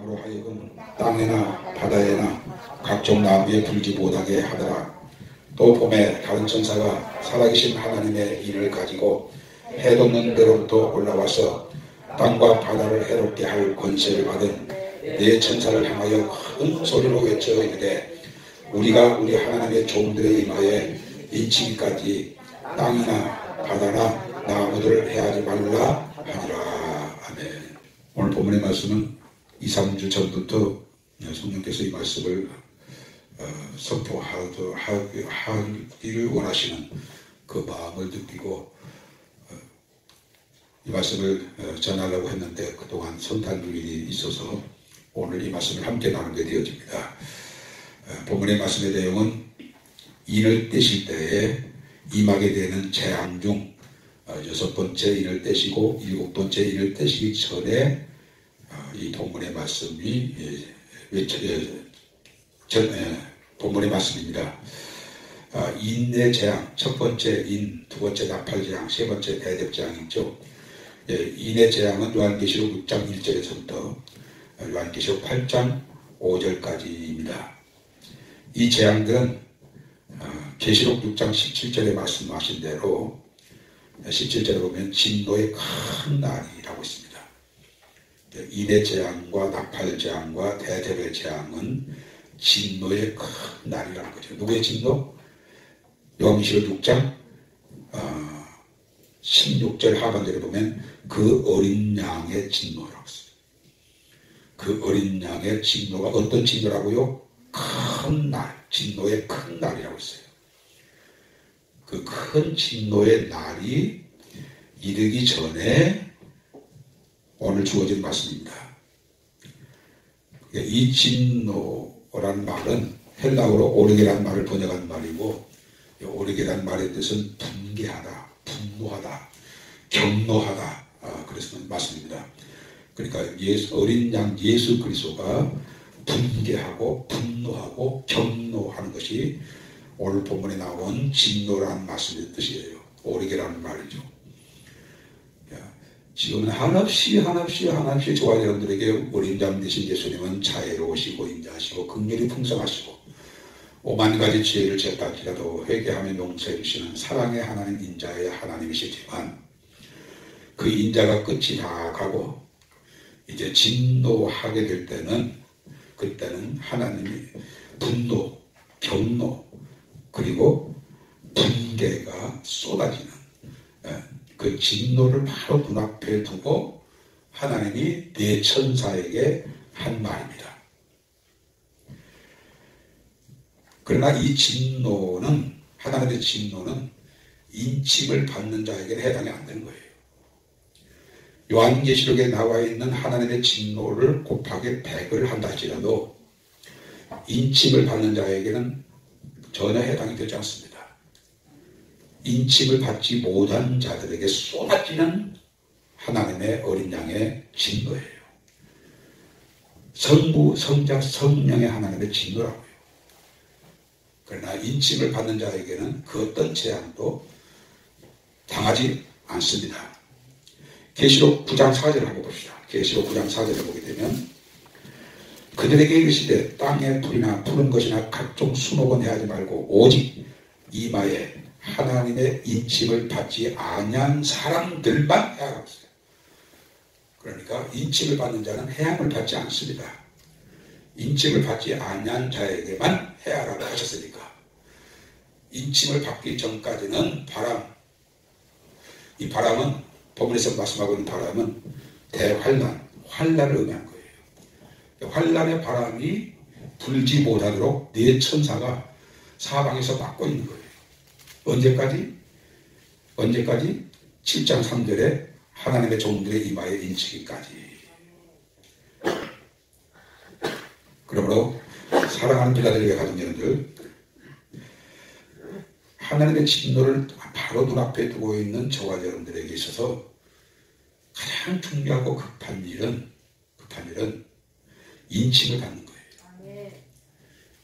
사람으로 하여금 땅에나 바다에나 각종 나무에 불지 못하게 하더라. 또 봄에 다른 천사가 살아계신 하나님의 일을 가지고 해 돋는 데로부터 올라와서 땅과 바다를 해롭게 할 권세를 받은 네 천사를 향하여 큰 소리로 외쳐 이르되 우리가 우리 하나님의 종들의 임하에 인치기까지 땅이나 바다나 나무들을 해하지 말라 하니라. 아멘. 오늘 본문의 말씀은 2, 3주 전부터 성령께서 이 말씀을 선포하기를 원하시는 그 마음을 느끼고 이 말씀을 전하려고 했는데 그동안 성탄주일이 있어서 오늘 이 말씀을 함께 나누게 되어집니다. 본문의 말씀의 내용은 인을 떼실 때에 임하게 되는 재앙 중 6번째 인을 떼시고 7번째 인을 떼시기 전에 이 본문의 말씀이 본문의 말씀입니다. 인의 재앙, 첫 번째 인, 두 번째 나팔재앙, 세 번째 대접재앙이 있죠. 인의 재앙은 요한계시록 6장 1절에서부터 요한계시록 8장 5절까지입니다. 이 재앙들은 계시록 6장 17절에 말씀하신 대로 17절에 보면 진노의 큰 날이라고 있습니다. 인의 재앙과 나팔 재앙과 대접의 재앙은 진노의 큰 날이라는 거죠. 누구의 진노? 요한계시록 6장 16절 하반절에 보면 그 어린 양의 진노라고 했어요. 그 어린 양의 진노가 어떤 진노라고요? 큰 날, 진노의 큰 날이라고 했어요. 그 큰 진노의 날이 이르기 전에 오늘 주어진 말씀입니다. 이 진노라는 말은 헬라어로 오르게라는 말을 번역한 말이고, 오르게라는 말의 뜻은 분개하다, 분노하다, 경노하다, 그래서 말씀입니다. 그러니까 어린 양 예수 그리스도가 분개하고 분노하고 경노하는 것이 오늘 본문에 나온 진노라는 말씀의 뜻이에요. 오르게라는 말이죠. 지금은 한없이 저와 여러분들에게 어린 양 되신 예수님은 자애로우시고 인자하시고 긍휼이 풍성하시고 오만 가지 지혜를 제할지라도 회개하며 용서해 주시는 사랑의 하나님, 인자의 하나님이시지만 그 인자가 끝이 다 가고 이제 진노하게 될 때는 그때는 하나님이 분노, 경노 그리고 분개가 쏟아지는 그 진노를 바로 눈앞에 두고 하나님이 네 천사에게 한 말입니다. 그러나 이 진노는, 하나님의 진노는 인침을 받는 자에게는 해당이 안 되는 거예요. 요한계시록에 나와 있는 하나님의 진노를 곱하기 100을 한다 할지라도 인침을 받는 자에게는 전혀 해당이 되지 않습니다. 인침을 받지 못한 자들에게 쏟아지는 하나님의 어린 양의 진노예요. 성부, 성자, 성령의 하나님의 진노라고요. 그러나 인침을 받는 자에게는 그 어떤 재앙도 당하지 않습니다. 계시록 9장 4절을 한번 봅시다. 계시록 9장 4절을 보게 되면 그들에게 이르시되 땅에 풀이나 푸른 것이나 각종 수목은 해하지 말고 오직 이마에 하나님의 인침을 받지 아니한 사람들만 해하라고 했어요. 그러니까 인침을 받는 자는 해함을 받지 않습니다. 인침을 받지 아니한 자에게만 해하라고 하셨으니까 인침을 받기 전까지는 이 바람은 본문에서 말씀하고 있는 바람은 대환란, 환란을 의미한 거예요. 환란의 바람이 불지 못하도록 네 천사가 사방에서 막고 있는 거예요. 언제까지? 7장 3절에 하나님의 종들의 이마에 인치기까지. 그러므로 사랑하는 빌라델비아 가족 여러분들, 하나님의 진노를 바로 눈앞에 두고 있는 저와 여러분들에게 있어서 가장 중요하고 급한 일은 인침을 받는 거예요.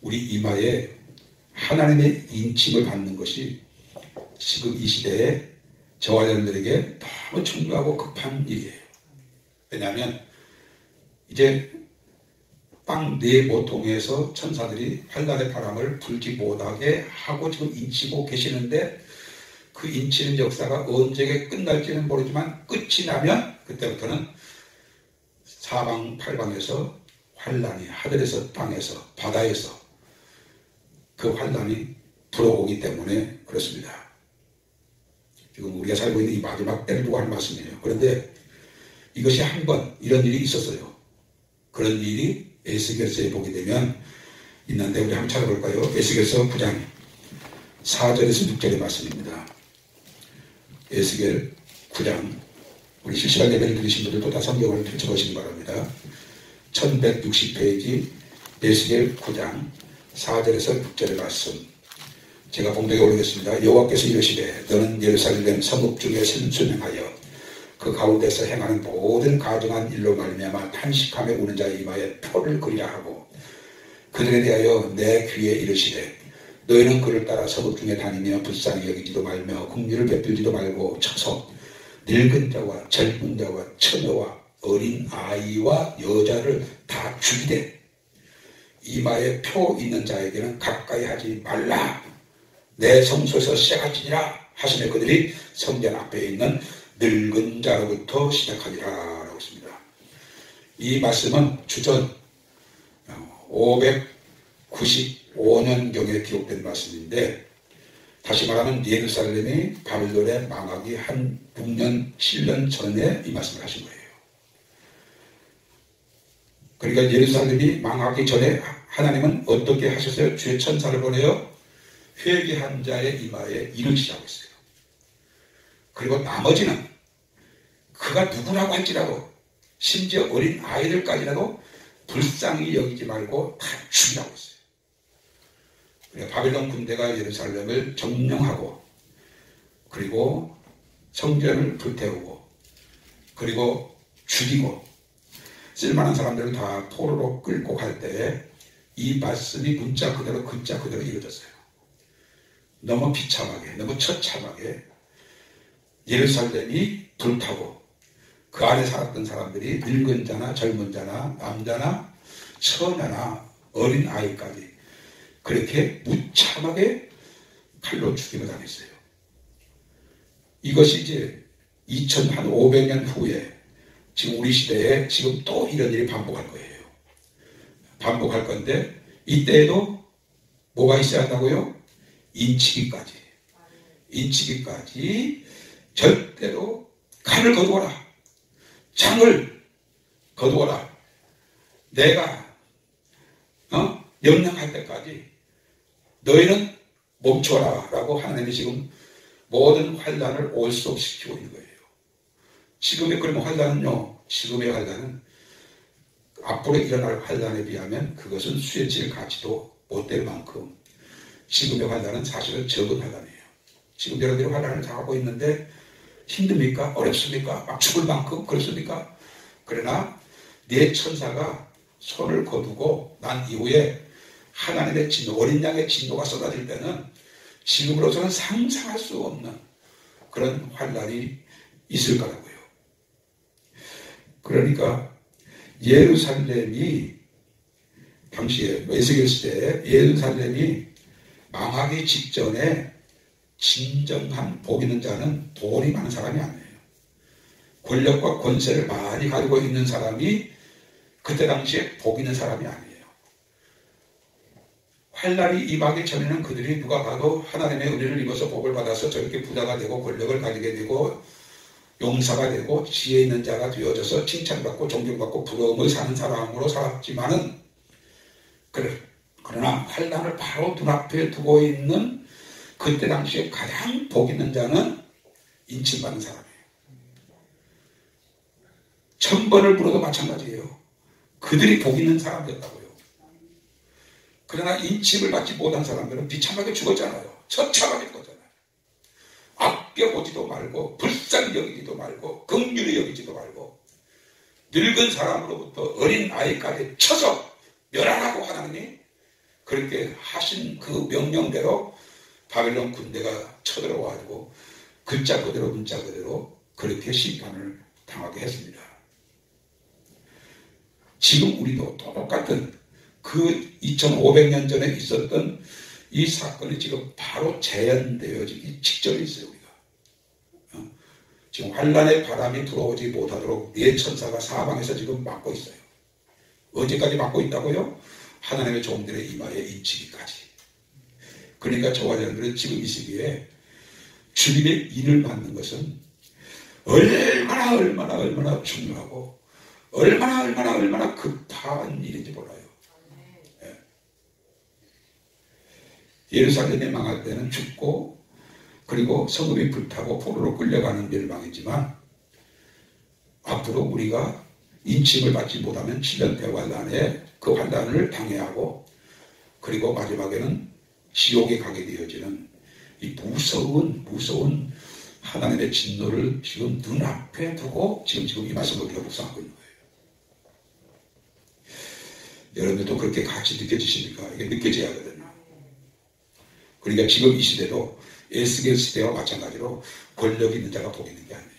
우리 이마에 하나님의 인침을 받는 것이 지금 이 시대에 저와 여러분들에게 너무 중요하고 급한 일이에요. 왜냐하면 이제 땅 네 모통에서 천사들이 환란의 바람을 불지 못하게 하고 지금 인치고 계시는데, 그 인치는 역사가 언제 끝날지는 모르지만 끝이 나면 그때부터는 사방팔방에서 환란이 하늘에서 땅에서 바다에서 그 환란이 불어오기 때문에 그렇습니다. 지금 우리가 살고 있는 이 마지막 때를 두고 하는 말씀이에요. 그런데 이것이 한 번 이런 일이 있었어요. 그런 일이 에스겔서에 보게 되면 있는데 우리 한번 찾아볼까요? 에스겔서 9장 4절에서 6절의 말씀입니다. 에스겔 9장, 우리 실시간 예배를 들으신 분들도 다 성경을 펼쳐보시기 바랍니다. 1160페이지 에스겔 9장 4절에서 6절의 말씀, 제가 봉독에 올리겠습니다. 여호와께서 이르시되 너는 예루살렘 성읍 중에 순순행하여 그 가운데서 행하는 모든 가증한 일로 말미암아 탄식하며 우는 자의 이마에 표를 그리라 하고, 그들에 대하여 내 귀에 이르시되 너희는 그를 따라 성읍 중에 다니며 불쌍히 여기지도 말며 긍휼을 베풀지도 말고 쳐서 늙은 자와 젊은 자와 처녀와 어린 아이와 여자를 다 죽이되 이마에 표 있는 자에게는 가까이 하지 말라. 내 성소에서 시작할지니라 하시며 그들이 성전 앞에 있는 늙은 자로부터 시작하리라 라고 했습니다. 이 말씀은 주전 595년경에 기록된 말씀인데, 다시 말하면 예루살렘이 바빌론에 망하기 한 6년, 7년 전에 이 말씀을 하신 거예요. 그러니까 예루살렘이 망하기 전에 하나님은 어떻게 하셨어요? 주의 천사를 보내어 회개한 자의 이마에 이르시라고 했어요. 그리고 나머지는 그가 누구라고 할지라도, 심지어 어린 아이들까지라도 불쌍히 여기지 말고 다 죽이라고 했어요. 그러니까 바빌론 군대가 예루살렘을 점령하고, 그리고 성전을 불태우고, 그리고 죽이고, 쓸만한 사람들을 다 포로로 끌고 갈 때에 이 말씀이 문자 그대로 글자 그대로 이루어졌어요. 너무 비참하게, 너무 처참하게 예루살렘이 불타고 그 안에 살았던 사람들이 늙은 자나 젊은 자나 남자나 처녀나 어린 아이까지 그렇게 무참하게 칼로 죽임을 당했어요. 이것이 이제 2500년 후에 지금 우리 시대에 지금 또 이런 일이 반복할 거예요. 반복할 건데, 이때에도 뭐가 있어야 한다고요? 인치기까지. 인치기까지 절대로 칼을 거두어라. 창을 거두어라. 내가 명령할 때까지 너희는 멈춰라 라고 하나님이 지금 모든 환란을 올속시키고 있는 거예요. 지금의 그러면 환란은요, 지금의 환란은 앞으로 일어날 환란에 비하면 그것은 수혜질 가치도 못 될 만큼 지금의 환란은 사실은 적은 환란이에요. 지금 여러분들이 환란을 당하고 있는데 힘듭니까? 어렵습니까? 막 죽을 만큼 그렇습니까? 그러나 내 천사가 손을 거두고 난 이후에 하나님의 진노, 어린 양의 진노가 쏟아질 때는 지금으로서는 상상할 수 없는 그런 환란이 있을 거라고요. 그러니까 예루살렘이 당시에 에스겔 시대에 예루살렘이 망하기 직전에 진정한 복 있는 자는 돈이 많은 사람이 아니에요. 권력과 권세를 많이 가지고 있는 사람이 그때 당시에 복 있는 사람이 아니에요. 환란이 임하기 전에는 그들이 누가 봐도 하나님의 은혜를 입어서 복을 받아서 저렇게 부자가 되고 권력을 가지게 되고 용사가 되고 지혜 있는 자가 되어져서 칭찬받고 존경받고 부러움을 사는 사람으로 살았지만은, 그러나 환란을 바로 눈앞에 두고 있는 그때 당시에 가장 복 있는 자는 인침받는 사람이에요. 1000번을 물어도 마찬가지예요. 그들이 복 있는 사람이었다고요. 그러나 인침을 받지 못한 사람들은 비참하게 죽었잖아요. 처참하게 죽었잖아요. 아껴보지도 말고 불쌍히 여기지도 말고 긍휼히 여기지도 말고 늙은 사람으로부터 어린 아이까지 쳐서 멸하라고 하나님이 그렇게 하신 그 명령대로 바빌론 군대가 쳐들어와가지고 글자 그대로 문자 그대로 그렇게 심판을 당하게 했습니다. 지금 우리도 똑같은 그 2500년 전에 있었던 이 사건이 지금 바로 재현되어지기 직전에 있어요. 우리가 지금 환란의 바람이 들어오지 못하도록 네 천사가 사방에서 지금 막고 있어요. 언제까지 막고 있다고요? 하나님의 종들의 이마에 인치기까지. 그러니까 저와 여러분들은 지금 이 시기에 주님의 인을 받는 것은 얼마나 중요하고 얼마나 급한 일인지 몰라요. 예. 예루살렘이 망할 때는 죽고 그리고 성읍이 불타고 포로로 끌려가는 멸망이지만 앞으로 우리가 인침을 받지 못하면 7년대 환란에 그 환란을 당해야 하고 그리고 마지막에는 지옥에 가게 되어지는 이 무서운 하나님의 진노를 지금 눈앞에 두고 지금 이 말씀을 우리가 묵상하고 있는 거예요. 여러분들도 그렇게 같이 느껴지십니까? 이게 느껴져야 하거든요. 그러니까 지금 이 시대도 에스겔 시대와 마찬가지로 권력 있는 자가 복 있는 게 아니에요.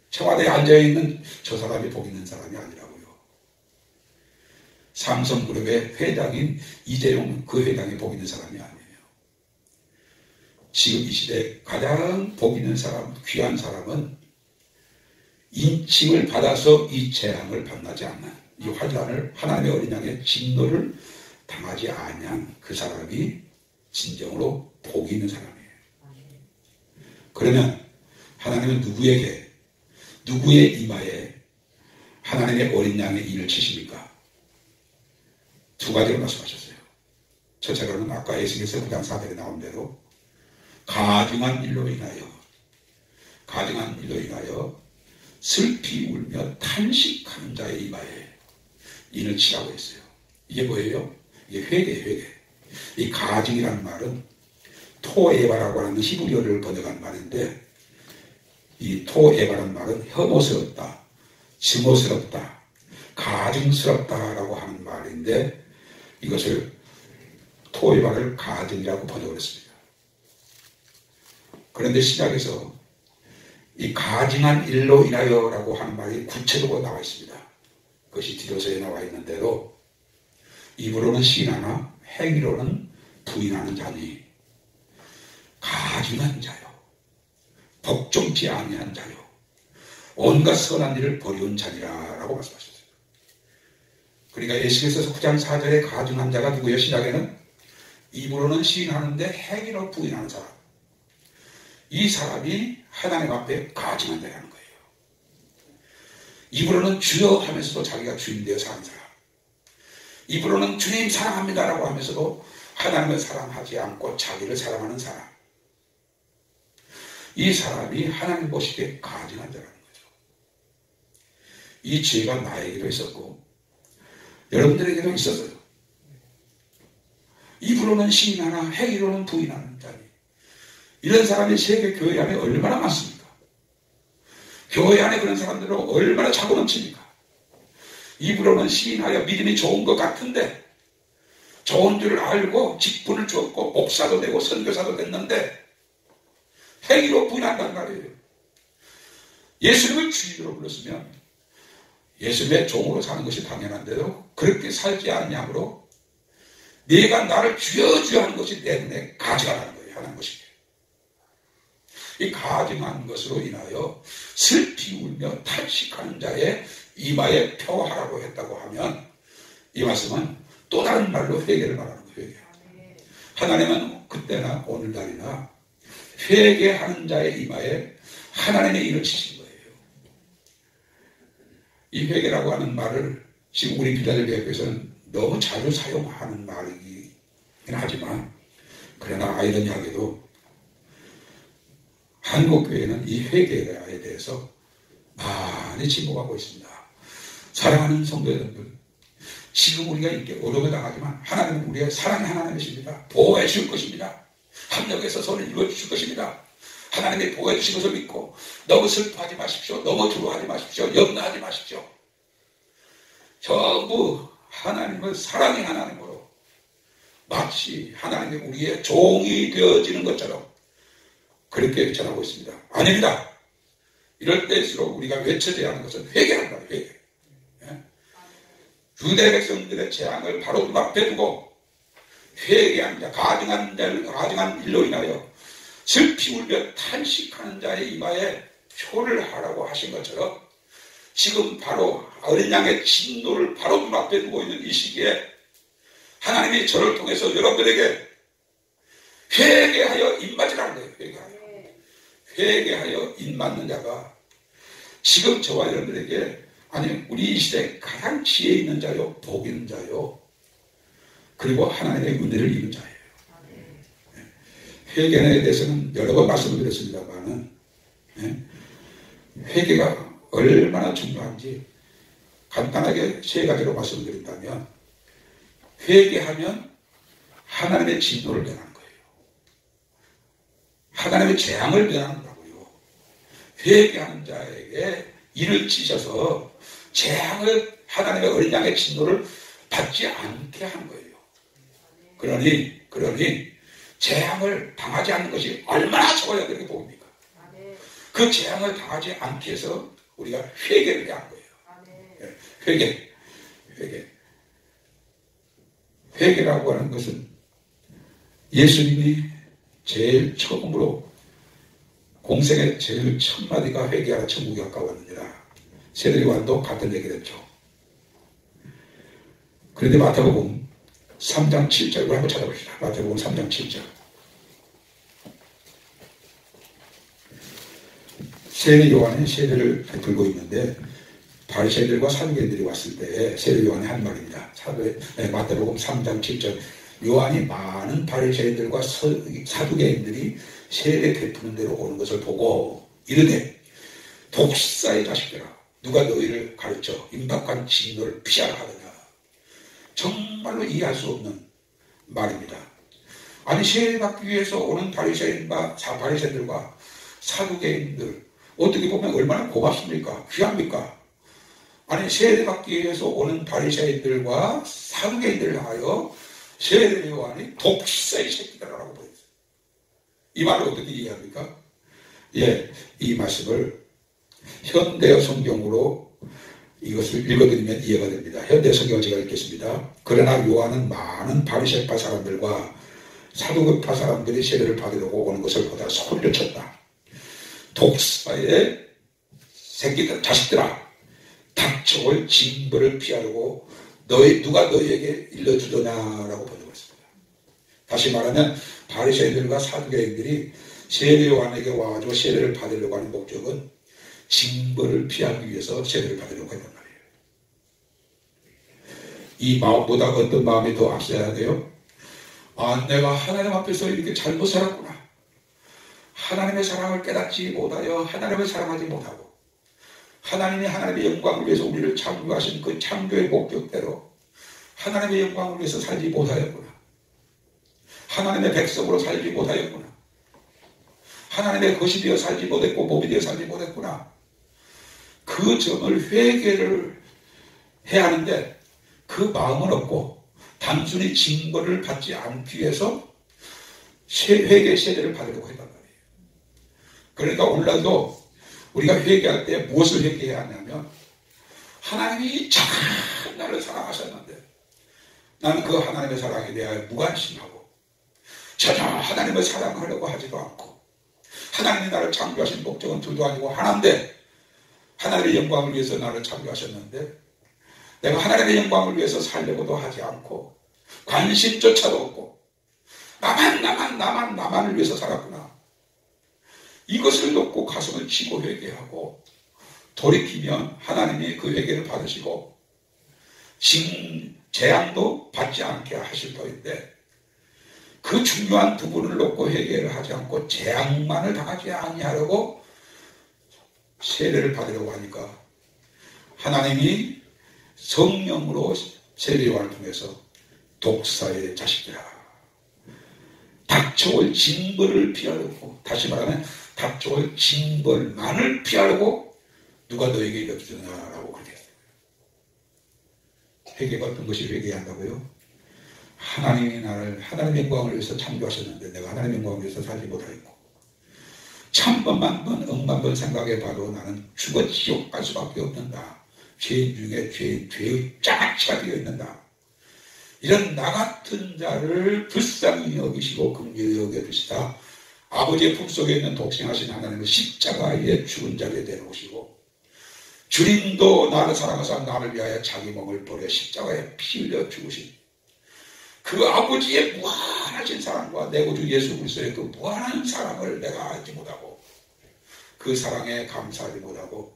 청와대에 앉아있는 저 사람이 복 있는 사람이 아니라고요. 삼성그룹의 회장인 이재용 그 회장이 복 있는 사람이 아니에요. 지금 이 시대에 가장 복 있는 사람, 귀한 사람은 인칭을 받아서 이 재앙을 만나지 않는 이 환란을 하나님의 어린 양의 진노를 당하지 아니한 그 사람이 진정으로 복 있는 사람이에요. 그러면 하나님은 누구의 이마에 하나님의 어린 양의 인을 치십니까? 두 가지로 말씀하셨어요. 첫째로는 아까 에스겔서 9장 4절에 나온 대로 가증한 일로 인하여 슬피 울며 탄식하는 자의 이마에 인을 치라고 했어요. 이게 뭐예요? 이게 회개. 이 가증이라는 말은 토에바라고 하는 히브리어를 번역한 말인데 이 토에바라는 말은 혐오스럽다, 증오스럽다, 가증스럽다라고 하는 말인데 이것을 토에바를 가증이라고 번역을 했습니다. 그런데 신약에서 이 가증한 일로 인하여라고 하는 말이 구체적으로 나와 있습니다. 그것이 디도서에 나와 있는데도 입으로는 시인하나 행위로는 부인하는 자니 가증한 자요, 복종치 아니한 자요, 온갖 선한 일을 버리운 자니라라고 말씀하셨어요. 그러니까 에스겔서 9장 4절에 가증한 자가 누구예요? 신약에는 입으로는 시인하는데 행위로 부인하는 사람. 이 사람이 하나님 앞에 가증한 자라는 거예요. 입으로는 주여 하면서도 자기가 주인 되어 사는 사람. 입으로는 주님 사랑합니다라고 하면서도 하나님을 사랑하지 않고 자기를 사랑하는 사람. 이 사람이 하나님 보시기에 가증한 자라는 거죠. 이 죄가 나에게도 있었고 여러분들에게도 있었어요. 입으로는 시인하나 행위로는 부인하는 자니 이런 사람이 세계 교회 안에 얼마나 많습니까? 교회 안에 그런 사람들은 얼마나 차고 넘칩니까? 입으로는 시인하여 믿음이 좋은 것 같은데 좋은 줄을 알고 직분을 주었고 목사도 되고 선교사도 됐는데 행위로 부인한단 말이에요. 예수님을 주인으로 불렀으면 예수님의 종으로 사는 것이 당연한데도 그렇게 살지 않냐므로 네가 나를 주여 하는 것이 내 눈에 가증하라는 거예요. 하는 것이. 이 가증한 것으로 인하여 슬피 울며 탄식하는 자의 이마에 표하라고 했다고 하면 이 말씀은 또 다른 말로 회개를 말하는 거예요. 회개. 하나님은 그때나 오늘날이나 회개하는 자의 이마에 하나님의 일을 치신 거예요. 이 회개라고 하는 말을 지금 우리 필라델피아 교회에서는 너무 자주 사용하는 말이긴 하지만 그러나 아이러니하게도 한국교회는 이 회개에 대해서 많이 침묵하고 있습니다. 사랑하는 성도 여러분들, 지금 우리가 이렇게 어려움을 당하지만 하나님은 우리의 사랑의 하나님이십니다. 보호해 주실 것입니다. 합력해서 손을 이루어 주실 것입니다. 하나님이 보호해 주신 것을 믿고 너무 슬퍼하지 마십시오. 너무 두려워하지 마십시오. 염려하지 마십시오. 전부 하나님을 사랑의 하나님으로 마치 하나님이 우리의 종이 되어지는 것처럼 그렇게 전하고 있습니다. 아닙니다. 이럴 때일수록 우리가 외쳐져야 하는 것은 회개란 말이에요. 회개. 예? 유대 백성들의 재앙을 바로 눈앞에 두고 회개한 자, 가증한 일로 인하여 슬피 울며 탄식하는 자의 이마에 표를 하라고 하신 것처럼 지금 바로 어린 양의 진노를 바로 눈앞에 두고 있는 이 시기에 하나님이 저를 통해서 여러분들에게 회개하여 입맞으라는 거예요. 회개하여 입맞는 자가 지금 저와 여러분들에게, 아니 우리 이 시대에 가장 지혜 있는 자요, 복 있는 자요, 그리고 하나님의 은혜를 입은 자예요. 회개에 대해서는 여러 번 말씀을 드렸습니다만 회개가 얼마나 중요한지 간단하게 세 가지로 말씀드린다면, 회개하면 하나님의 진노를 면하는 거예요. 하나님의 재앙을 면하는 거고요. 회개하는 자에게 이를 찢어서 재앙을, 하나님의 어린 양의 진노를 받지 않게 하는 거예요. 그러니 재앙을 당하지 않는 것이 얼마나 좋아야 그렇게 봅니까? 그 재앙을 당하지 않기 위해서 우리가 회개를 해야 하는 거예요. 회개라고 하는 것은 예수님이 제일 처음으로 공생의 제일 첫 마디가 회개하라 천국이 가까웠느니라. 세례요한도 같은 얘기를 했죠. 그런데 마태복음 3장 7절을 한번 찾아봅시다. 마태복음 3장 7절. 세례요한이 세례를 들고 있는데 바리새인들과 사두개인들이 왔을 때 세례요한이 한 말입니다. 마태복음 3장 7절. 요한이 많은 바리새인들과 사두개인들이 세례 베푸는 대로 오는 것을 보고 이르되, 독사의 자식들아, 누가 너희를 가르쳐 임박한 진노를 피하라 하느냐. 정말로 이해할 수 없는 말입니다. 아니 세례받기 위해서 오는 바리새인들과 사두개인들, 어떻게 보면 얼마나 고맙습니까? 귀합니까? 아니 세례받기 위해서 오는 바리새인들과 사두개인들을 향하여 세례 요한이 독사의 새끼들이라고 보였어요. 이 말을 어떻게 이해합니까? 이 말씀을 현대 성경으로 이것을 읽어드리면 이해가 됩니다. 현대 성경을 제가 읽겠습니다. 그러나 요한은 많은 바리새파 사람들과 사두개파 사람들이 세례를 받으려고 오는 것을 보다 소리를 쳤다. 독사의 새끼들, 자식들아, 닥쳐올 징벌을 피하려고 누가 너희에게 일러주더냐라고 번역했습니다. 다시 말하면 바리새인들과 사두개인들이 세례 요한에게 와가지고 세례를 받으려고 하는 목적은 징벌을 피하기 위해서 세례를 받으려고 했단 말이에요. 이 마음보다 어떤 마음이 더 앞서야 돼요? 내가 하나님 앞에서 이렇게 잘못 살았구나. 하나님의 사랑을 깨닫지 못하여 하나님을 사랑하지 못하고, 하나님이 하나님의 영광을 위해서 우리를 창조하신 그 창조의 목적대로 하나님의 영광을 위해서 살지 못하였구나. 하나님의 백성으로 살지 못하였구나. 하나님의 것이 되어 살지 못했고 몸이 되어 살지 못했구나. 그 점을 회개를 해야 하는데 그 마음은 없고 단순히 징벌을 받지 않기 위해서 회개 세례를 받으려고 했단 말이에요. 그러니까 오늘날도 우리가 회개할 때 무엇을 회개해야 하냐면, 하나님이 참 나를 사랑하셨는데 나는 그 하나님의 사랑에 대하여 무관심하고 전혀 하나님을 사랑하려고 하지도 않고, 하나님이 나를 창조하신 목적은 둘도 아니고 하나인데 하나님의 영광을 위해서 나를 창조하셨는데 내가 하나님의 영광을 위해서 살려고도 하지 않고 관심조차도 없고 나만을 위해서 살았구나. 이것을 놓고 가슴을 치고 회개하고 돌이키면 하나님이 그 회개를 받으시고 재앙도 받지 않게 하실 터인데, 그 중요한 부분을 놓고 회개를 하지 않고 재앙만을 당하지 아니하려고 세례를 받으려고 하니까 하나님이 성령으로 세례 요한을 통해서 독사의 자식들아, 닥쳐올 징벌을 피하려고, 다시 말하면 닥쳐올 징벌만을 피하려고 누가 너에게 이르주느냐라고 그렇게 했어요. 회개가 어떤 것이 회개해야 한다고요? 하나님이 나를 하나님의 영광을 위해서 창조하셨는데 내가 하나님의 영광을 위해서 살지 못하겠고, 천번 만번 억만 번 생각해봐도 나는 죽어 지옥 갈 수밖에 없는다. 죄인 중에 죄의 장아찌가 되어 있는다. 이런 나 같은 자를 불쌍히 여기시고 긍휼히 여겨주시다. 아버지의 품속에 있는 독생하신 하나님을 십자가에 죽은 자리에 내놓으시고, 주님도 나를 사랑하사 나를 위하여 자기 몸을 버려 십자가에 피 흘려 죽으신 그 아버지의 무한하신 사랑과 내 구주 예수 그리스도의 그 무한한 사랑을 내가 알지 못하고, 그 사랑에 감사하지 못하고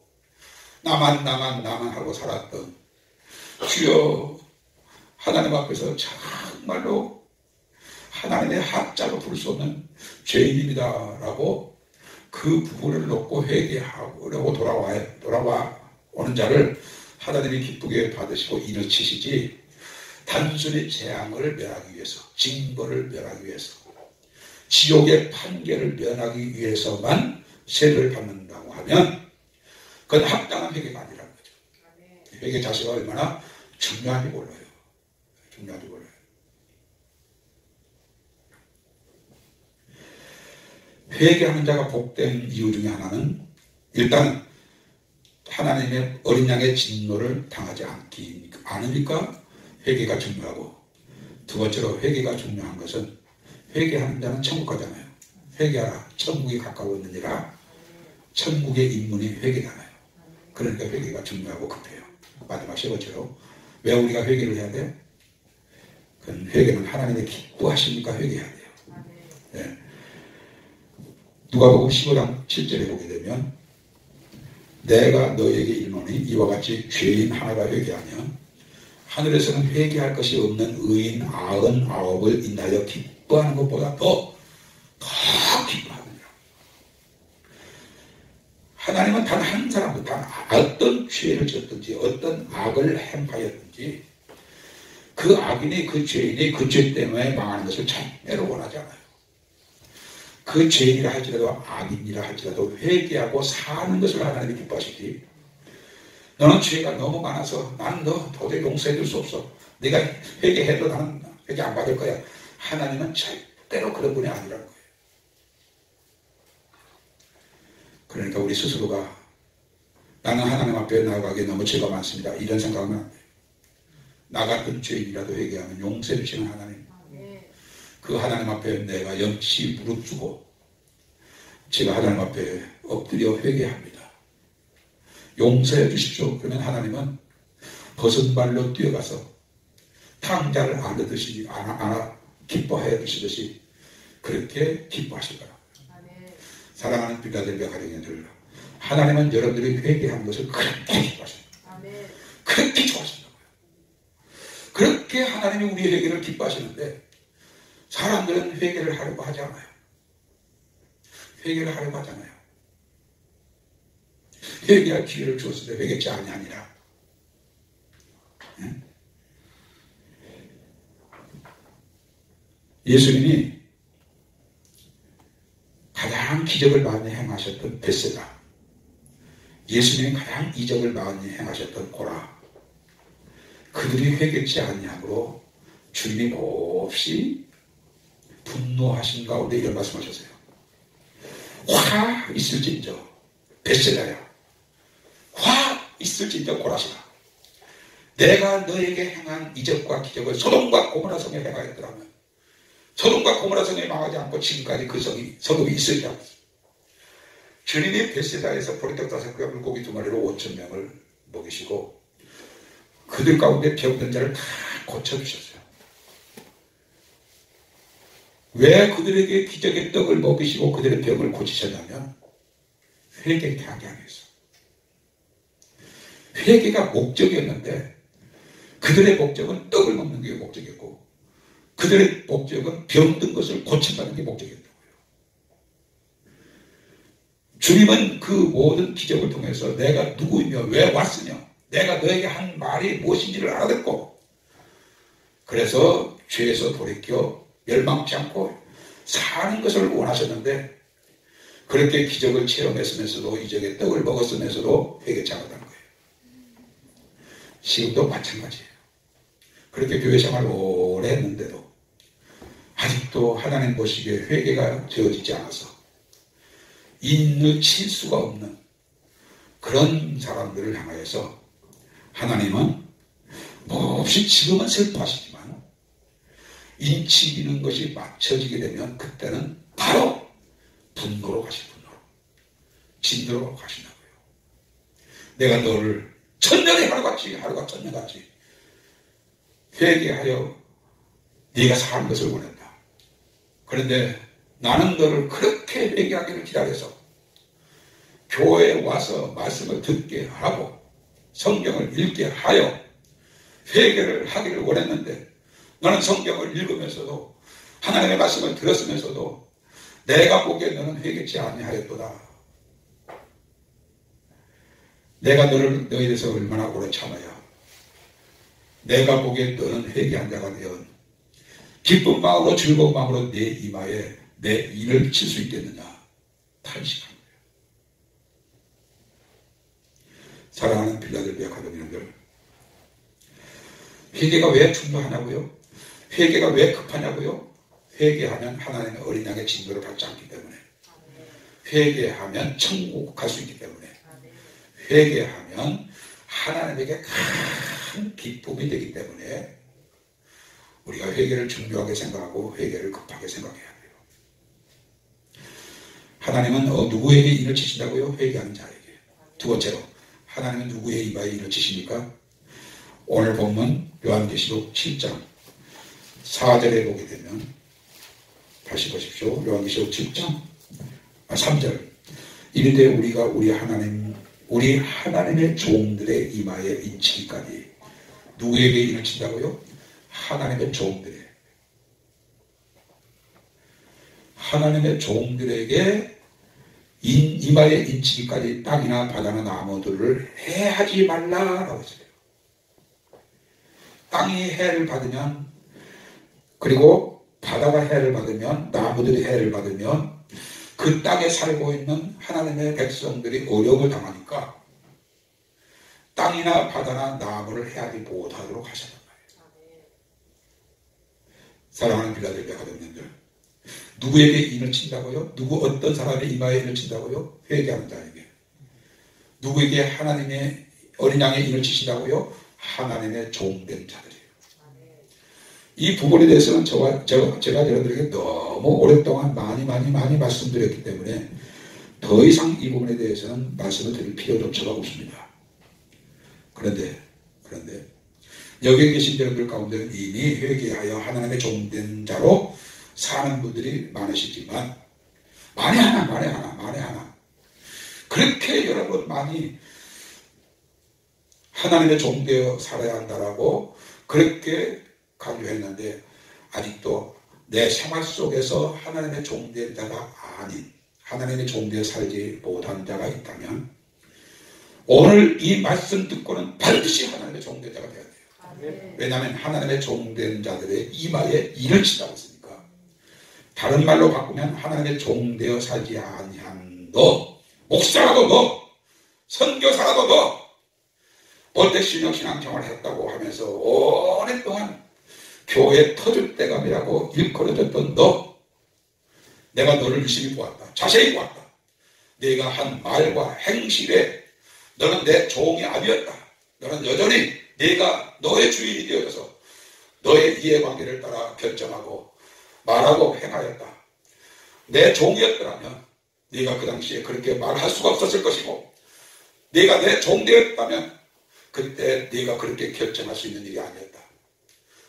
나만 하고 살았던 주여, 하나님 앞에서 정말로 하나님의 학자로 부를 수 없는 죄인입니다라고 그 부분을 놓고 회개하고 돌아와 오는 자를 하나님이 기쁘게 받으시고 인을 치시지, 단순히 재앙을 면하기 위해서, 징벌을 면하기 위해서, 지옥의 판결을 면하기 위해서만 세례를 받는다고 하면 그건 합당한 회개가 아니라는 거죠. 회개 자체가 얼마나 중요한지 몰라요. 회개하는 자가 복된 이유 중에 하나는, 일단 하나님의 어린 양의 진노를 당하지 않으니까 회개가 중요하고, 두 번째로 회개가 중요한 것은 회개하는 자는 천국 가잖아요. 회개하라, 천국이 가까워 있느니라. 천국의 인문이 회개잖아요. 그러니까 회개가 중요하고 급해요. 마지막 세 번째로, 왜 우리가 회개를 해야 돼요? 그건 회개는 하나님의 기뻐하시니까 회개해야 돼요. 네. 누가복음 15장 7절에 보게 되면, 내가 너에게 이르노니 이와 같이 죄인 하나가 회개하면 하늘에서는 회개할 것이 없는 의인 99을 인하여 기뻐하는 것보다 더 기뻐하느니라. 하나님은 단 한 사람도, 단 어떤 죄를 지었든지 어떤 악을 행하였든지 그 악인이, 그 죄인이 그 죄 때문에 망하는 것을 절대로 원하지 않아요. 그 죄인이라 할지라도 악인이라 할지라도 회개하고 사는 것을 하나님이 기뻐하시지, 너는 죄가 너무 많아서 나는 너 도저히 용서해줄 수 없어, 네가 회개해도 나는 회개 안 받을 거야, 하나님은 절대로 그런 분이 아니라는 거예요. 그러니까 우리 스스로가 나는 하나님 앞에 나아가기에 너무 죄가 많습니다, 이런 생각은 안 돼요. 나 같은 죄인이라도 회개하면 용서해 주시는 하나님, 그 하나님 앞에 내가 영치 무릎쓰고 제가 하나님 앞에 엎드려 회개합니다. 용서해 주십시오. 그러면 하나님은 벗은 발로 뛰어가서 탕자를 안으듯이 기뻐해 주시듯이 그렇게 기뻐하실 거라고요. 사랑하는 빌라델비아 가정인들, 하나님은 여러분들이 회개하는 것을 그렇게 기뻐하십니다. 그렇게 좋아하신다고요. 그렇게 하나님이 우리의 회개를 기뻐하시는데, 사람들은 회개를 하려고 하지 않아요. 회개를 하려고 하잖아요. 회개할 기회를 주었을 때 회개치 아니하니라. 예수님이 가장 기적을 많이 행하셨던 벳세다, 예수님이 가장 이적을 많이 행하셨던 고라, 그들이 회개치 아니하므로 주님이 몹시 분노하신 가운데 이런 말씀하셨어요. 화 있을진저 벳세다야, 화 있을진저 고라시나, 내가 너에게 행한 이적과 기적을 소돔과 고모라 성에 행하였더라면 소돔과 고모라 성에 망하지 않고 지금까지 그 성읍이 있으리라. 주님이 벳세다에서 보리떡 5개와 물고기 2마리로 5,000명을 먹이시고 그들 가운데 병든 자를 다 고쳐주셨어요. 왜 그들에게 기적의 떡을 먹이시고 그들의 병을 고치셨냐면 회개케 하게 하기 위해서. 회개가 목적이었는데 그들의 목적은 떡을 먹는 게 목적이었고 그들의 목적은 병든 것을 고친다는 게 목적이었다고요. 주님은 그 모든 기적을 통해서 내가 누구이며 왜 왔으며 내가 너에게 한 말이 무엇인지를 알아듣고, 그래서 죄에서 돌이켜 멸망치 않고 사는 것을 원하셨는데, 그렇게 기적을 체험했으면서도 이적의 떡을 먹었으면서도 회개치 않았다는 거예요. 지금도 마찬가지예요. 그렇게 교회 생활을 오래 했는데도 아직도 하나님 보시기에 회개가 되어지지 않아서 인을 칠 수가 없는 그런 사람들을 향하여서 하나님은 몹시 지금은 슬퍼하시지만 인치 있는 것이 맞춰지게 되면 그때는 바로 분노로 분노로 진도로 가신다고요. 내가 너를 천년의 하루같이 하루가 천년같이 회개하여 네가 사는 것을 원한다. 그런데 나는 너를 그렇게 회개하기를 기다려서 교회에 와서 말씀을 듣게 하고 성경을 읽게 하여 회개를 하기를 원했는데 너는 성경을 읽으면서도 하나님의 말씀을 들었으면서도 내가 보기에 너는 회개치 아니하였도다. 내가 너희에 대해서 얼마나 오래 참아야 내가 보기에 너는 회개한 자가 되어 기쁜 마음으로 즐거운 마음으로 내 이마에 내 일을 칠 수 있겠느냐 탄식한 거예요. 사랑하는 필라델피아 가정인들, 회개가 왜 중요하냐고요? 회개가 왜 급하냐고요? 회개하면 하나님의 어린 양의 징조를 받지 않기 때문에, 회개하면 천국 갈 수 있기 때문에, 회개하면 하나님에게 큰 기쁨이 되기 때문에 우리가 회개를 중요하게 생각하고 회개를 급하게 생각해야 돼요. 하나님은 누구에게 인을 치신다고요? 회개하는 자에게. 두 번째로, 하나님은 누구의 이마에 인을 치십니까? 오늘 본문 요한계시록 7장 4절에 보게 되면, 다시 보십시오. 요한계시록 7장 3절. 이르되 우리가 우리 하나님의 종들의 이마에 인치기까지. 누구에게 인을 친다고요? 하나님의 종들의. 하나님의 종들에게 이마에 인치기까지 땅이나 바다나 나무들을 해하지 말라라고 했어요. 땅이 해를 받으면, 그리고 바다가 해를 받으면, 나무들이 해를 받으면 그 땅에 살고 있는 하나님의 백성들이 어려움을 당하니까 땅이나 바다나 나무를 해하지 못하도록 하셨단 말이에요. 사랑하는 필라델피아 가정님들, 누구에게 인을 친다고요? 어떤 사람의 이마에 인을 친다고요? 회개하는 자에게. 누구에게 하나님의 어린 양의 인을 치신다고요? 하나님의 종된 자들이에요. 이 부분에 대해서는 제가 여러분들에게 너무 오랫동안 많이 말씀드렸기 때문에 더 이상 이 부분에 대해서는 말씀을 드릴 필요조차가 없습니다. 그런데 여기 계신 여러분들 가운데는 이미 회개하여 하나님의 종된 자로 사는 분들이 많으시지만, 만에 하나 그렇게 여러분 많이 하나님의 종되어 살아야 한다라고 그렇게 강조했는데 아직도 내 생활 속에서 하나님의 종된 자가 아닌, 하나님의 종되어 살지 못한 자가 있다면 오늘 이 말씀 듣고는 반드시 하나님의 종된 자가 되어야 돼요. 왜냐하면 하나님의 종된 자들의 이마에 인을 친다고 했으니까. 다른 말로 바꾸면 하나님의 종되어 살지 아니한 너, 목사라도 너, 선교사라도 너, 본태신앙생활을 했다고 하면서 오랫동안 교회 터줏대감이라고 일컬어졌던 너, 내가 너를 유심히 보았다. 자세히 보았다. 네가 한 말과 행실에 너는 내 종이 아니었다. 너는 여전히 네가 너의 주인이 되어서 너의 이해관계를 따라 결정하고 말하고 행하였다. 내 종이었더라면 네가 그 당시에 그렇게 말할 수가 없었을 것이고, 네가 내 종되었다면 그때 네가 그렇게 결정할 수 있는 일이 아니었다.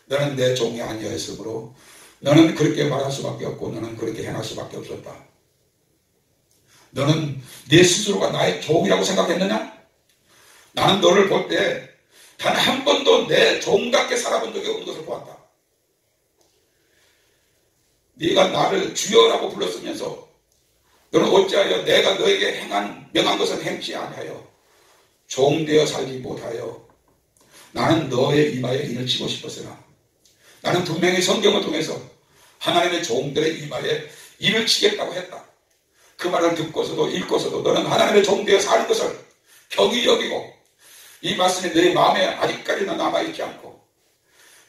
너는 내 종이 아니었으므로 너는 그렇게 말할 수밖에 없고 너는 그렇게 행할 수밖에 없었다. 너는 네 스스로가 나의 종이라고 생각했느냐? 나는 너를 볼 때 단 한 번도 내 종답게 살아본 적이 없는 것을 보았다. 네가 나를 주여라고 불렀으면서 너는 어찌하여 내가 너에게 명한 것을 행치 아니하여 종되어 살지 못하여 나는 너의 이마에 인을 치고 싶었으나, 나는 분명히 성경을 통해서 하나님의 종들의 이마에 인을 치겠다고 했다. 그 말을 듣고서도 읽고서도 너는 하나님의 종되어 사는 것을 경히 여기고 이 말씀이 내 마음에 아직까지는 남아있지 않고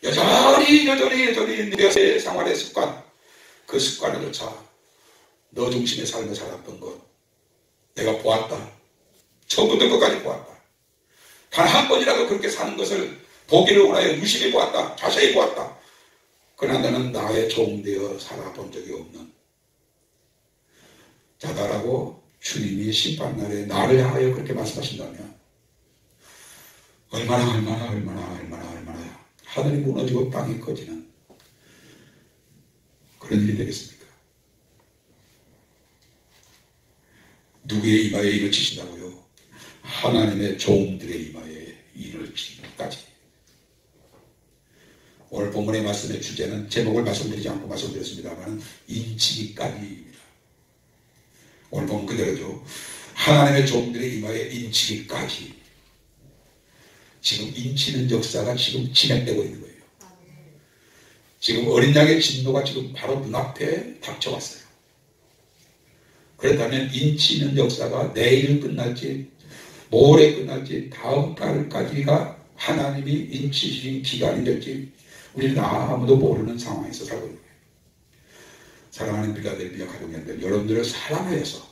여전히 내 생활의 습관, 그 습관을조차 너 중심의 삶을 살았던 것 내가 보았다. 처음부터 끝까지 보았다. 단 한 번이라도 그렇게 사는 것을 보기를 원하여 유심히 보았다. 자세히 보았다. 그러나 너는 나의 종되어 살아본 적이 없는 자다라고 주님이 심판날에 나를 향하여 그렇게 말씀하신다면 얼마나 하늘이 무너지고 땅이 꺼지는 그런 일이 되겠습니까? 누구의 이마에 일을 치신다고요? 하나님의 종들의 이마에 일을 치기까지. 오늘 본문의 말씀의 주제는 제목을 말씀드리지 않고 말씀드렸습니다만 인치기까지입니다. 오늘 본문 그대로죠. 하나님의 종들의 이마에 인치기까지. 지금 인치는 역사가 지금 진행되고 있는 거예요. 지금 어린 양의 진노가 지금 바로 눈앞에 닥쳐왔어요. 그렇다면 인치는 역사가 내일 끝날지 모레 끝날지 다음 달까지가 하나님이 인치신 기간이 될지 우리는 아무도 모르는 상황에서 살고 있는 거예요. 사랑하는 빌라델비아 가족여러분, 여러분들을 사랑하여서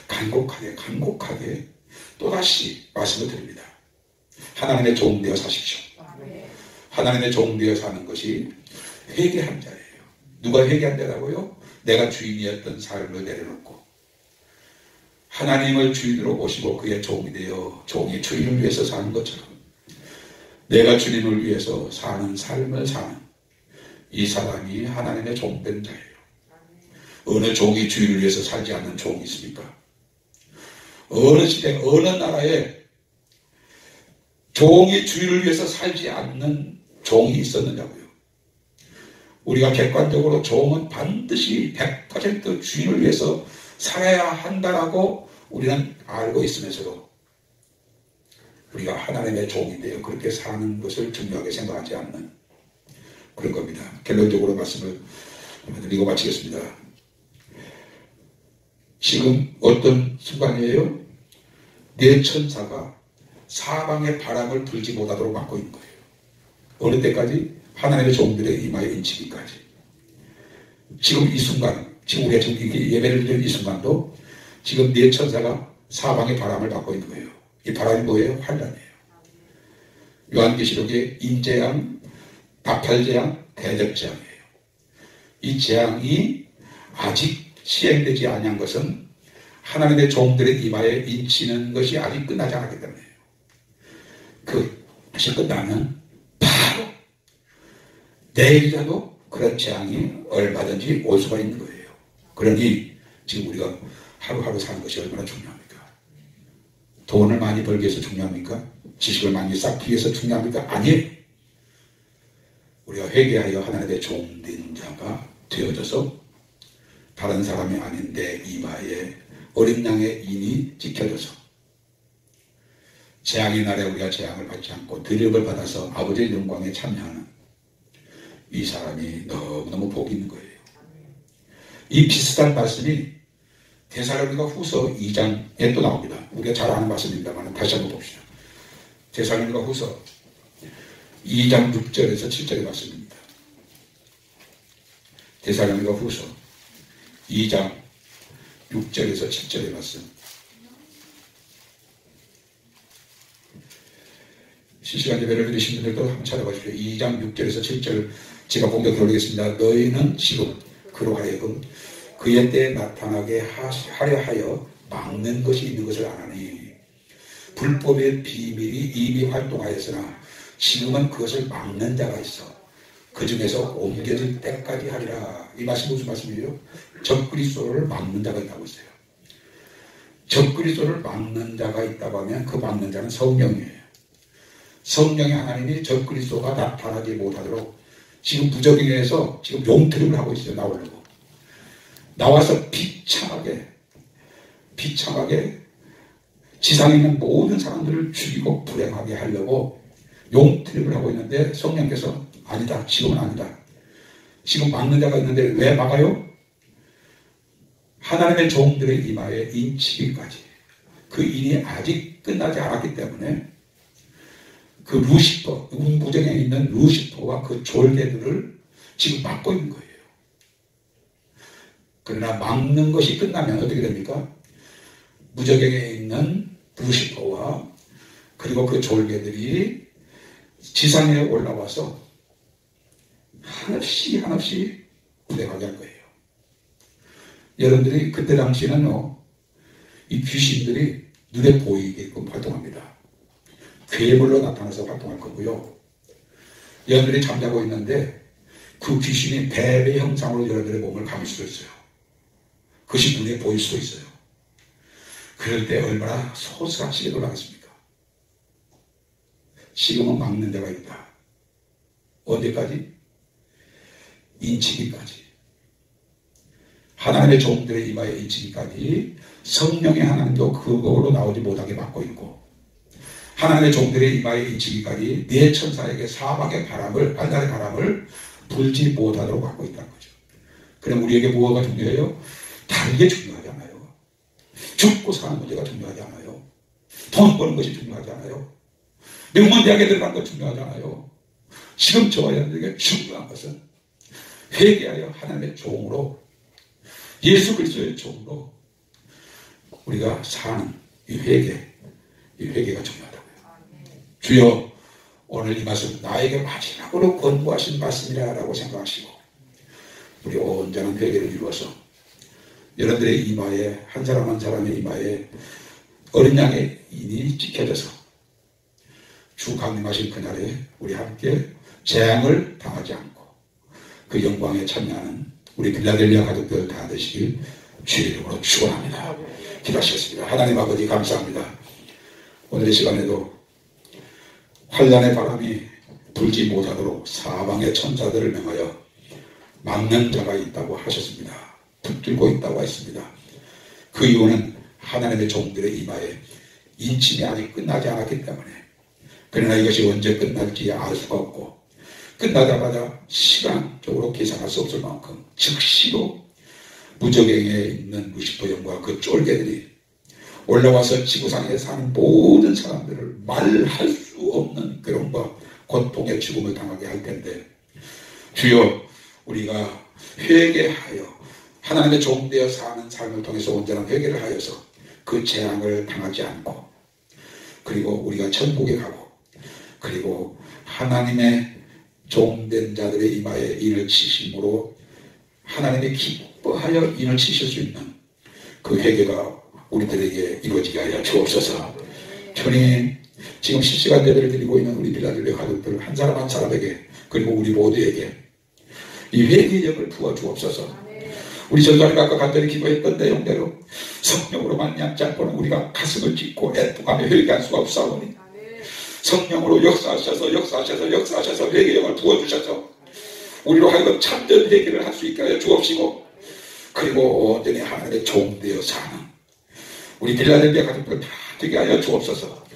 간곡하게 또다시 말씀을 드립니다. 하나님의 종되어 사십시오. 하나님의 종되어 사는 것이 회개한 자예요. 누가 회개한 자라고요? 내가 주인이었던 삶을 내려놓고 하나님을 주인으로 모시고 그의 종이 되어 종이 주인을 위해서 사는 것처럼 내가 주님을 위해서 사는 삶을 사는 이 사람이 하나님의 종된 자예요. 어느 종이 주인을 위해서 살지 않는 종이 있습니까? 어느 시대 어느 나라에 종이 주인을 위해서 살지 않는 종이 있었느냐고요. 우리가 객관적으로 종은 반드시 100% 주인을 위해서 살아야 한다라고 우리는 알고 있으면서도 우리가 하나님의 종이 되어 그렇게 사는 것을 중요하게 생각하지 않는 그런 겁니다. 결론적으로 말씀을 드리고 마치겠습니다. 지금 어떤 순간이에요? 내 천사가 사방의 바람을 불지 못하도록 막고 있는 거예요. 어느 때까지? 하나님의 종들의 이마에 인치기까지. 지금 이 순간, 지금 우리가 지금 예배를 드리는 이 순간도 지금 네 천사가 사방의 바람을 막고 있는 거예요. 이 바람이 뭐예요? 환란이에요. 요한계시록의 인재앙, 나팔재앙, 대접재앙이에요. 이 재앙이 아직 시행되지 아니한 것은 하나님의 종들의 이마에 인치는 것이 아직 끝나지 않았기 때문이에요. 그것이 끝나면 바로 내일이라도 그런 재앙이 얼마든지 올 수가 있는 거예요. 그러니 지금 우리가 하루하루 사는 것이 얼마나 중요합니까? 돈을 많이 벌기 위해서 중요합니까? 지식을 많이 쌓기 위해서 중요합니까? 아니에요. 우리가 회개하여 하나님의 종된 자가 되어져서 다른 사람이 아닌 내 이마에 어린 양의 인이 지켜져서 재앙의 날에 우리가 재앙을 받지 않고 드림을 받아서 아버지의 영광에 참여하는 이 사람이 너무너무 복이 있는 거예요. 이 비슷한 말씀이 데살로니가 후서 2장에 또 나옵니다. 우리가 잘 아는 말씀입니다만 다시 한번 봅시다. 데살로니가 후서 2장 6절에서 7절의 말씀입니다. 데살로니가 후서 2장 6절에서 7절의 말씀. 실시간 예배를 드리신 분들도 한번 찾아보십시오. 2장 6절에서 7절 제가 공격해 올리겠습니다. 너희는 지금 그로 하여금 그의 때에 나타나게 하려 하여 막는 것이 있는 것을 아나니 불법의 비밀이 이미 활동하였으나 지금은 그것을 막는 자가 있어 그 중에서 옮겨질 때까지 하리라. 이 말씀이 무슨 말씀이에요? 적그리스도를 막는 자가 있다고 했어요. 적그리스도를 막는 자가 있다고 하면 그 막는 자는 성령이에요. 성령의 하나님이 적그리스도가 나타나지 못하도록 지금 무적행에서 지금 용트림을 하고 있어요. 나오려고. 나와서 비참하게 지상에 있는 모든 사람들을 죽이고 불행하게 하려고 용트림을 하고 있는데 성령께서 아니다. 지금은 아니다. 지금 막는 자가 있는데 왜 막아요? 하나님의 종들의 이마에 인치기까지 그 일이 아직 끝나지 않았기 때문에 그 루시퍼, 무정에 있는 루시퍼와 그 졸개들을 지금 막고 있는 거예요. 그러나 막는 것이 끝나면 어떻게 됩니까? 무적행에 있는 루시퍼와 그리고 그 졸개들이 지상에 올라와서 한없이 불행하게 할 거예요. 여러분들이 그때 당시에는요, 이 귀신들이 눈에 보이게끔 활동합니다. 괴물로 나타나서 활동할 거고요. 여러분들이 잠자고 있는데 그 귀신이 뱀의 형상으로 여러분들의 몸을 감을 수도 있어요. 그것이 눈에 보일 수도 있어요. 그럴 때 얼마나 소스라치게 놀라겠습니까? 지금은 막는 데가 있다. 언제까지? 인치기까지. 하나님의 종들의 이마에 인치기까지 성령의 하나님도 그거로 나오지 못하게 막고 있고, 하나님의 종들의 이마에 인치기까지 네 천사에게 사막의 바람을, 발달의 바람을 불지 못하도록 막고 있다는 거죠. 그럼 우리에게 무엇가 중요해요? 다른 게 중요하지 않아요. 죽고 사는 문제가 중요하지 않아요. 돈 버는 것이 중요하지 않아요. 명문대학에 들어가는 것 중요하지 않아요. 지금 저와 여러분에게 중요한 것은 회개하여 하나님의 종으로, 예수 그리스도의 종으로 우리가 사는 이 회개가 중요하다고요. 주여, 오늘 이 말씀 나에게 마지막으로 권고하신 말씀이라고 생각하시고 우리 온전한 회개를 이루어서 여러분들의 이마에, 한 사람 한 사람의 이마에 어린 양의 인이 찍혀져서 주 강림하신 그날에 우리 함께 재앙을 당하지 않고 그 영광에 참여하는 우리 빌라델비아 가족들 다 되시길 주의 이름으로 축원합니다. 기도하시겠습니다. 하나님 아버지 감사합니다. 오늘 이 시간에도 환난의 바람이 불지 못하도록 사방의 천사들을 명하여 막는 자가 있다고 하셨습니다. 붙들고 있다고 했습니다. 그 이유는 하나님의 종들의 이마에 인침이 아직 끝나지 않았기 때문에, 그러나 이것이 언제 끝날지 알 수가 없고 끝나자마자 시간적으로 계산할 수 없을 만큼 즉시로 무적행에 있는 루시퍼 영과 그 쫄개들이 올라와서 지구상에 사는 모든 사람들을 말할 수 없는 괴로움과 고통의 죽음을 당하게 할 텐데, 주여, 우리가 회개하여 하나님의 종되어 사는 삶을 통해서 온전한 회개를 하여서 그 재앙을 당하지 않고, 그리고 우리가 천국에 가고, 그리고 하나님의 종된 자들의 이마에 인을 치심으로 하나님이 기뻐하여 인을 치실 수 있는 그 회개가 우리들에게 이루어지게 하여 주옵소서. 주님, 지금 실시간 예배를 드리고 있는 우리 빌라델비아 가족들 한 사람 한 사람에게, 그리고 우리 모두에게 이 회개력을 부어 주옵소서. 우리 전사님이 아까 간절히 기도했던 내용대로 성령으로 말미암지 않고는 우리가 가슴을 찢고 애통하며 회개할 수가 없사오니 성령으로 역사하셔서 회개력을 부어주셔서 우리로 하여금 참된 회개를 할 수 있게 하여 주옵시고, 그리고 온전히 하나님의 종되어 사는 우리 빌라델비아 가족들 다 되게 하여 주옵소서.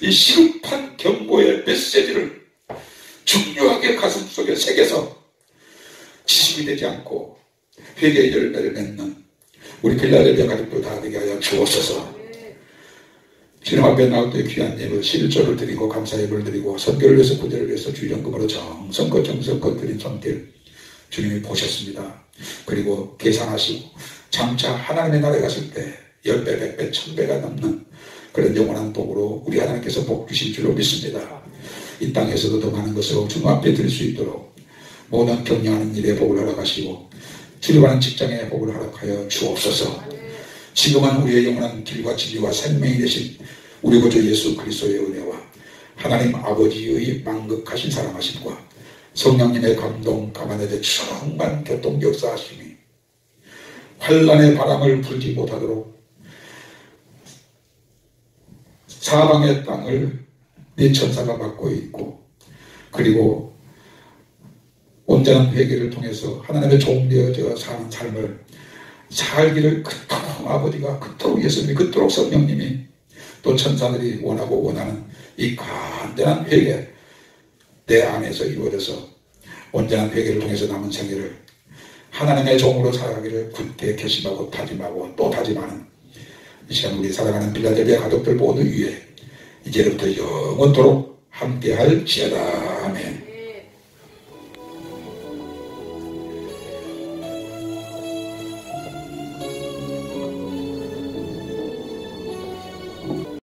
이 시급한 경고의 메시지를 중요하게 가슴속에 새겨서 지식이 되지 않고 회개의 열매를 맺는 우리 빌라델비아 가족들 다 되게 하여 주옵소서. 주님 앞에 나올 때 귀한 예물 11조를 드리고 감사 예물을 드리고 선교를 위해서 구제를 위해서 주연금으로 정성껏 드린 손길 주님이 보셨습니다. 그리고 계산하시고 장차 하나님의 나라에 갔을 때 10배, 100배, 1000배가 넘는 그런 영원한 복으로 우리 하나님께서 복 주실 줄로 믿습니다. 이 땅에서도 더 많은 것으로 주님 앞에 드릴 수 있도록 모든 경영하는 일에 복을 허락하시고 출입하는 직장에 복을 허락하여 주옵소서. 지금은 우리의 영원한 길과 진리와 생명이 되신 우리 구주 예수 그리스도의 은혜와 하나님 아버지의 만극하신 사랑하심과 성령님의 감동 감안에 충만 교통 역사하심이 환난의 바람을 불지 못하도록 사방의 땅을 네 천사가 막고 있고, 그리고 온전한 회개를 통해서 하나님의 종되어져 사는 삶을 살기를 그토록 아버지가, 그토록 예수님이, 그토록 성령님이, 또 천사들이 원하고 원하는 이 간절한 회개 내 안에서 이루어져서 온전한 회개를 통해서 남은 생애를 하나님의 종으로 살아가기를 굳게 결심하고 다짐하고 또 다짐하는 이 시간 우리 사랑하는 빌라델비아 가족들 모두 위에 이제부터 영원토록 함께할 지어다. 아멘.